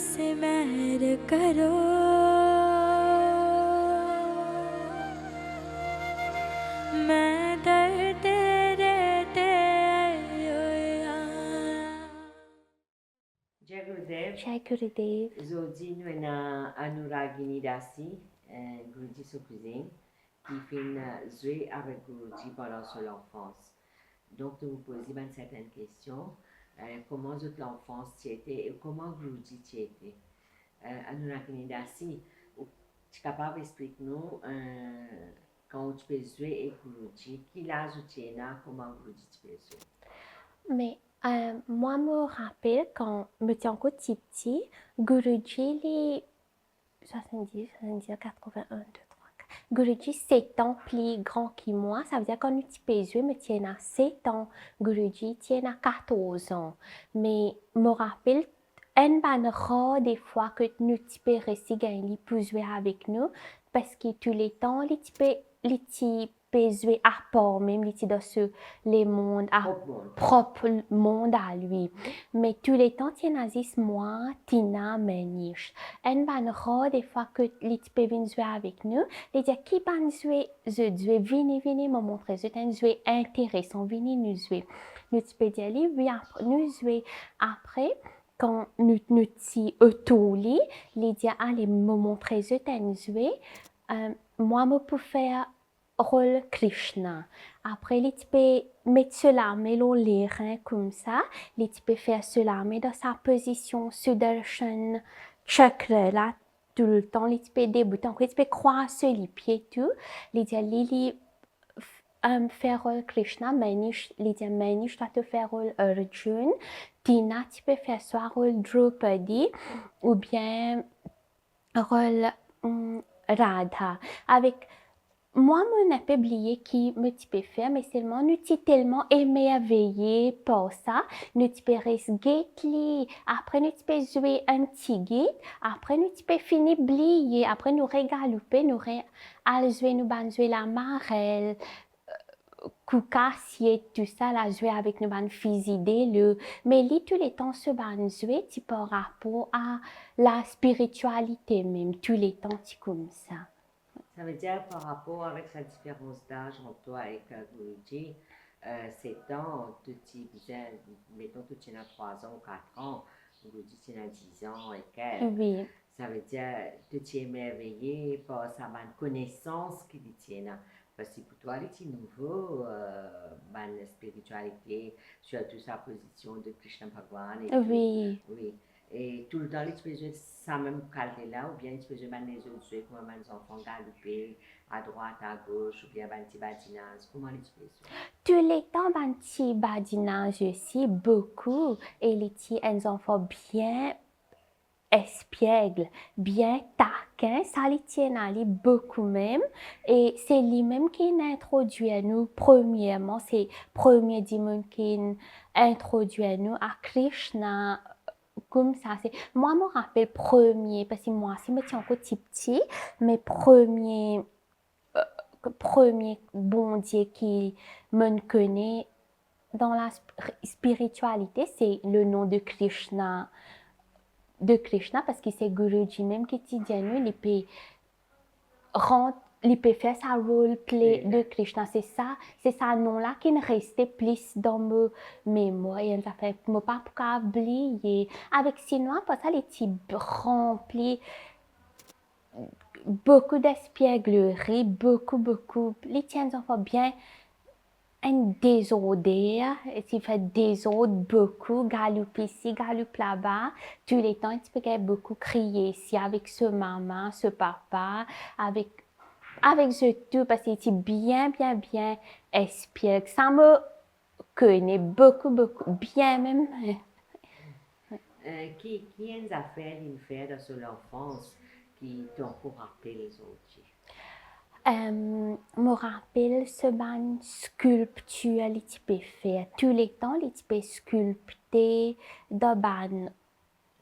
से मेहर करो मैं दर्द रहते Jai Gurudev. Jai Gurudev. Aujourd'hui, nous avons Anuragini Dasi, Guruji Sokuzing, qui fait jouer avec Guruji pendant son enfance. Donc, nous vous posons une certaine question. Comment toute l'enfance tu étais et comment Guruji tu étais? Anuragini Dasi, tu es capable d'expliquer nous quand tu peux jouer avec Guruji, quel âge tu es là, comment Guruji tu peux jouer? Mais moi, me rappelle quand j'étais encore petit, Guruji, les 70, 80, 81, 2, 3, 4. Guruji, 7 ans plus grand que moi. Ça veut dire qu'on est petit jouer, mais tu as 7 ans. Guruji, tu as 14 ans. Mais me rappelle, un ban rare des fois que nous peux rester gagner pour jouer avec nous, parce que tous les temps, les petits peut jouer à part même, les petits dans les mondes, à propre monde à lui. Mais tous les temps, tu as moi, Tina, Manish. Un ban rare des fois que les petits peuvent venir jouer avec nous, les dire qui ban jouer, je jouer, venez me montrer, je t'ai jouer intéressant, venez nous jouer. Nous peux dire, oui, après, nous jouer après, quand nous t'y autourli, les dire, allez me montrer, je t'ai jouer, moi, me peux faire rôle Krishna. Après, tu peux mettre cela, mais les reins comme ça, tu peux faire cela, mais dans sa position Sudarshan chakra là, tout le temps, tu peux débuter, tu peux croiser les pieds tout, les dire Lili faire rôle Krishna, Manish, les dire Manish doit te faire rôle Arjun, Tina, tu peux faire soit rôle Draupadi, ou bien rôle Radha. Avec moi, mon n'ai pas oublié qui me peux faire, mais seulement nous t'es tellement émerveillé par ça, nous peux rester gately, après nous peux jouer un petit gate, après nous peux finir oublier, après nous régalouper, nous aller jouer nous ban jouer la marelle, Koukassier, tout ça, la jouer avec nous ban fisidé, mais li tous les temps ce ban jouer, tu par rapport à la spiritualité même, tous les temps tu comme ça. Ça veut dire par rapport avec la différence d'âge entre toi et Guruji, 7 ans, tu disais, mettons que tu as 3 ans ou 4 ans, Guruji tu as 10 ans et quelques. Oui. Ça veut dire que tu es émerveillé par sa connaissance qu'il tient. Parce que pour toi, il est nouveau, la spiritualité, surtout sa position de Krishna Bhagwan. Et oui. Tout. Oui. Et tout le temps, tu peux jouer ça même calé là, ou bien tu peux jouer les autres jeux, comme les enfants galoper à droite, à gauche, ou bien un petit badinage. Comment tu peux jouer? Tous les temps, un petit badinage aussi, beaucoup. Et les petits enfants bien espiègles, bien taquins, ça les tient à lui beaucoup même. Et c'est lui-même qui introduit à nous, premièrement, c'est premier démon qui introduit à nous à Krishna. Comme ça, c'est moi me rappelle premier parce que moi si me tiens encore petit, mais premier bon Dieu qui me connaît dans la spiritualité, c'est le nom de Krishna parce que c'est Guruji même qui dit nous il peut faire sa roleplay de Krishna. C'est ça nom-là qui ne restait plus dans ma mémoire. Et ça fait me pas pour oublier. Avec Sinois, pour ça, les types remplis, beaucoup d'espièglerie, beaucoup. Les tiens enfants bien un désordre, et tu fais désordre beaucoup, galope ici, galope là-bas. Tous les temps, tu peux beaucoup crier ici avec ce maman, ce papa, avec ce tout, parce que tu bien espiègle. Ça me connaît beaucoup, bien même. Qui est une affaire, dans son enfance qui t'ont encore rappelé les autres? Me rappelle ce ban sculpture les tu peux faire. Tous les temps, les tu peux sculpter dans ban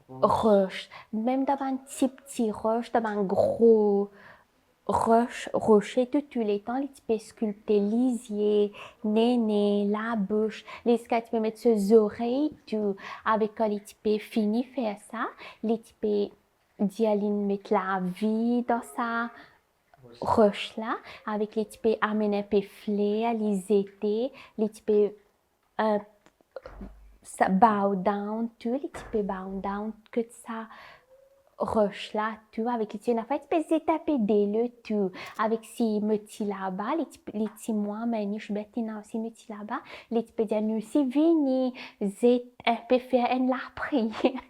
roche. Même dans ban petit roche, dans ban gros rocher tous les temps, tu peux sculpter les yeux, nez, la bouche, les tu peux mettre ses oreilles, tout, avec quand tu peux finir faire ça, tu peux dire mettre la vie dans ça roche là, avec les tu peux amener un peu fleurs, les étés, les tu peux bow down, tout, les tu peux bow down, que ça roche là, tout, avec les tiens, en fait, tu peux taper des le tout, avec si meti là-bas, les petits mois, mais ni je bête, non, si meti là-bas, les tu peux dire, nous, si vini, zet, un peu faire une la prière,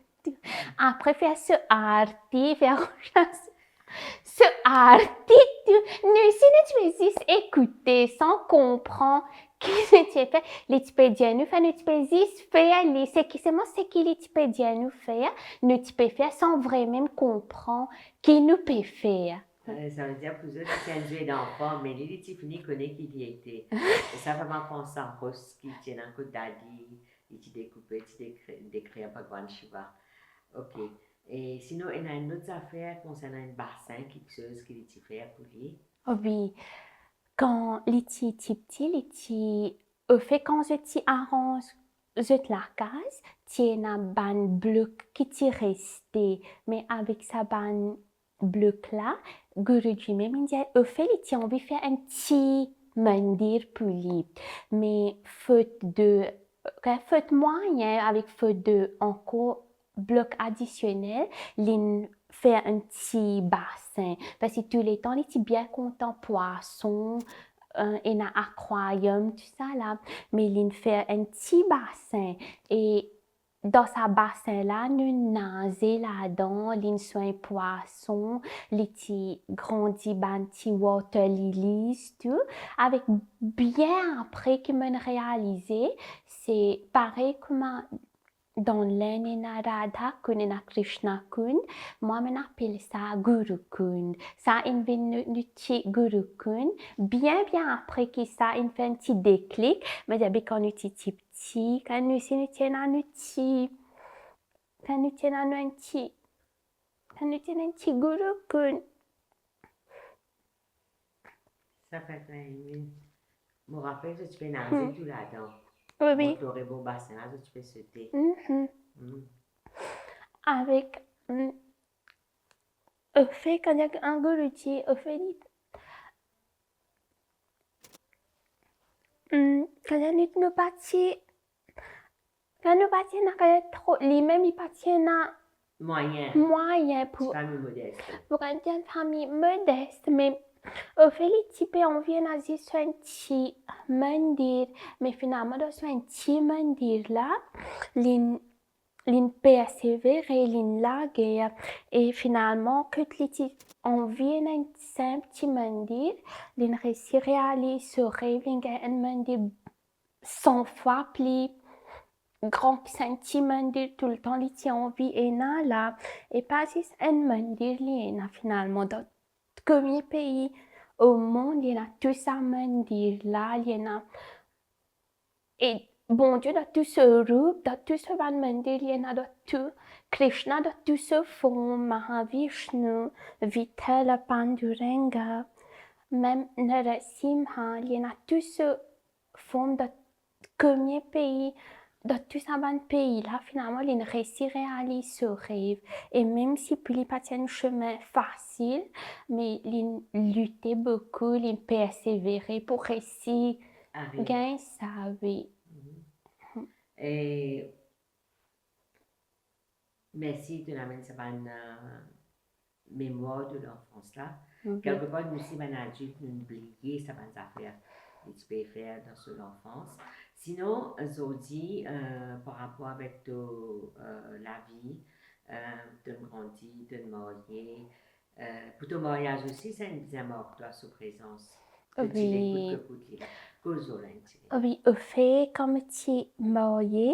après faire ce arti, faire ce arti, nous, si nous tu peux écouter sans comprendre, qu'est-ce que tu fais, les tu peux dire, nous, nous tu peux faire, c'est moi, c'est qui les tu peux dire, nous faire, nous tu peux faire sans vraiment comprendre qui nous peut faire. Ça veut dire pour eux, c'est un jeu d'enfant, mais les petits finis connaissent qui y était. Et ça vraiment penser en rose qui tient un coup d'adi, qui découpe, qui décrit un peu de Shiva. Ok. Et sinon, il y a une autre affaire concernant un bassin, quelque chose qui est fait pour lui. Oh oui, quand les petits, fait quand je arrange la case, tu as un ban bloc qui t'y resté, mais avec sa ban bloc là, Guruji même il dit, fait les envie de faire un petit mandir pour lui, mais faute moyen avec faute de encore bloc additionnel, il fait un petit bassin. Parce que tous les temps, il est bien content poisson, et un aquarium, tout ça là. Mais il fait un petit bassin. Et dans ce bassin-là, nous nager là-dedans, il soit un poisson, il grandit un petit water lilies, tout. Avec bien après qu'il m'a réalisé, c'est pareil comme dans l'Enina Radha Kun et Krishna Kun, moi je appelle ça Guru Kun. Ça invite notre Guru Kun. Bien après que ça, il fait un petit déclic, mais d'abord quand nous sommes petits, quand nous sommes petit, quand nous sommes un petit Guru Kun. Ça fait que je me rappelle que tu peux nager tout là-dedans. Oui. Tu aurais beau bassin là, tu peux sauter. Avec fait quand il y a un Guruji, fait quand il y a une partie, quand nous partions n'a trop, lui-même il partit na moyen pour famille modeste. Pour une famille modeste, mais au fait les types on vient à dire sur un petit mandir, mais finalement dans ce un petit mandir là, l'in persévérer, l'in la guerre, et finalement que les on vient un simple petit mandir, l'in réussit réaliser ce rêve, un mandir 100 fois plus grand sentiment de tout le temps li tient en vie et là et pas juste un mandir li finalement dans combien de pays au monde il y a tout ça mandir là il y a et bon Dieu dans tout ce groupe dans tout ce mandir il y a dans tout Krishna dans tout ce fond Mahavishnu Vithala Panduranga même Narasimha il y a tout ce fond dans combien de pays dans tout ça dans pays là finalement il réussit à réaliser ce rêve et même si puis il pas un chemin facile mais il luttait beaucoup il persévérait pour réussir gagner sa vie. Et merci de l'amener ça dans mémoire de l'enfance là. Quelque part nous aussi ben adulte nous oublier ça van affaires que tu peux faire dans son enfance. Sinon, Zodi, par rapport avec la vie, de grandir, de marier, pour ton mariage aussi, c'est une bien mort, toi, sous présence. Oui. Oui, au fait, quand tu es marié,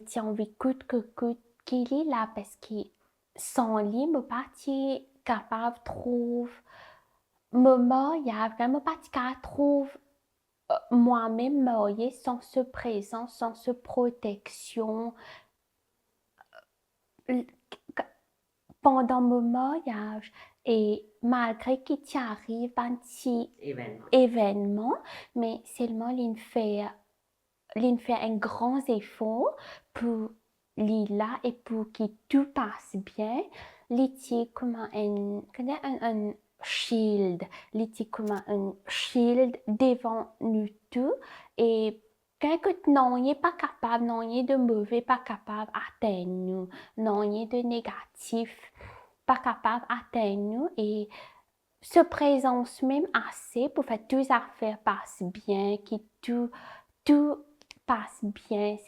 tu as envie coûte que coûte qu'il est là parce que sans lui, je pas capable de trouver moment, il y a vraiment pas capable de trouver moi-même mariée sans ce présence, sans ce protection. Pendant mon mariage, Et malgré qu'il t'arrive un petit Événement. événement, mais seulement il fait un grand effort pour là et pour que tout passe bien. Il tient comme un shield. Il tient comme un shield devant nous tous. Et quand non, il n'est pas capable, non, il est de mauvais, pas capable d'atteindre nous. Non, il est de négatif, pas capable d'atteindre nous. Et se présence même assez pour faire toutes les affaires passent bien, que tout passe bien.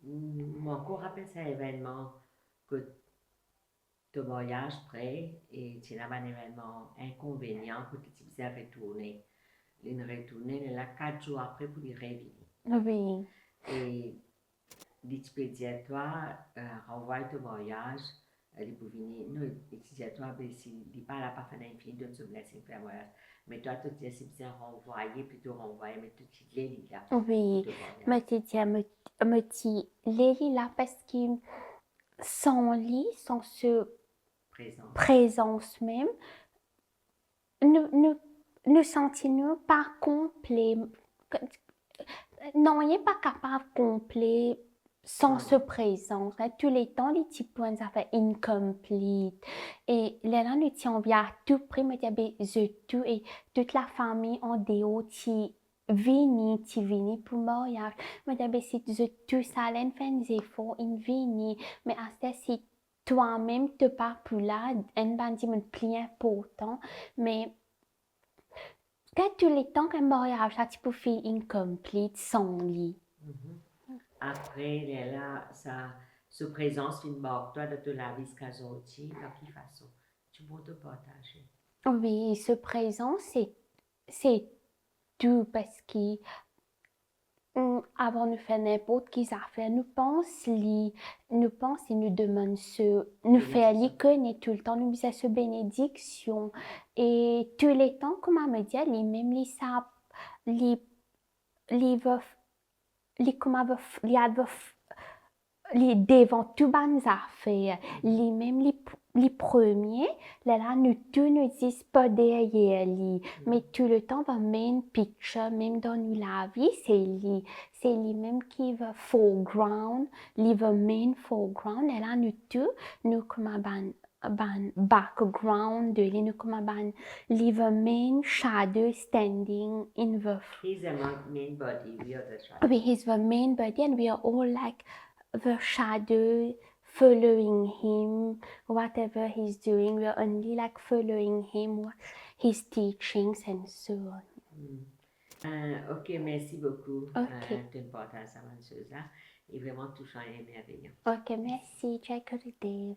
Mon cours rappelle cet événement que tu voyages près et tu as un événement inconvénient que tu dois retourner. Il retourne là 4 jours après pour y revenir. Oui, Et l'expédiatoire renvoie ton voyage, il peut venir, non, l'expédiatoire, il parle à pas faire l'infini, donne ce blessing faire voyage. Mais toi, tu dis, c'est bien renvoyer, plutôt renvoyer, mais tu dis, là, oui. pour ton voyage. Mais tu dis, me dit, Lélie là, parce que son lit, son Présent. présence même, nous sentons pas complet. Non, il n'est pas capable complet sans ce présence. Tous les temps, les petits points ça fait incomplete. Et là, nous tiens bien à tout prix, mais il tout et toute la famille en déo qui vini pour mariage. Mais si tout ça, l'en fait des efforts, in vini. Mais à ce si toi-même te pas plus là, un bandit me plus important, mais quand tous les temps qu'un mariage, ça tu peux faire incomplete sans lui. Après, là, sa présence fait une barre, toi, de la vie, ce qu'elle dans quelle façon? Tu peux te partager. Oui, ce présent, c'est tout parce que avant de faire n'importe quelle affaire, nous pense et nous demande ce, nous fait lui connaître tout le temps, nous disons ce bénédiction et tous les temps, comme on me dit, les même les savent, les veut, les comment veut, les devant tout bonnes affaires, les même les premiers, là nous tous nous disent pas derrière lui, mais tout le temps va main picture, même dans la vie, c'est lui même qui va foreground, lui va main foreground, là nous tous, nous comme ban background de lui, nous comme ban lui va main shadow standing in the He's a main body, we are the shadow. he's the main body and we are all like the shadow following him, whatever he's doing, we're only like following him, his teachings and so on. Ok, merci beaucoup. Ok. Tu me partages ça, chose là. Et vraiment touchant et merveilleux. Ok, merci, Jack Dave.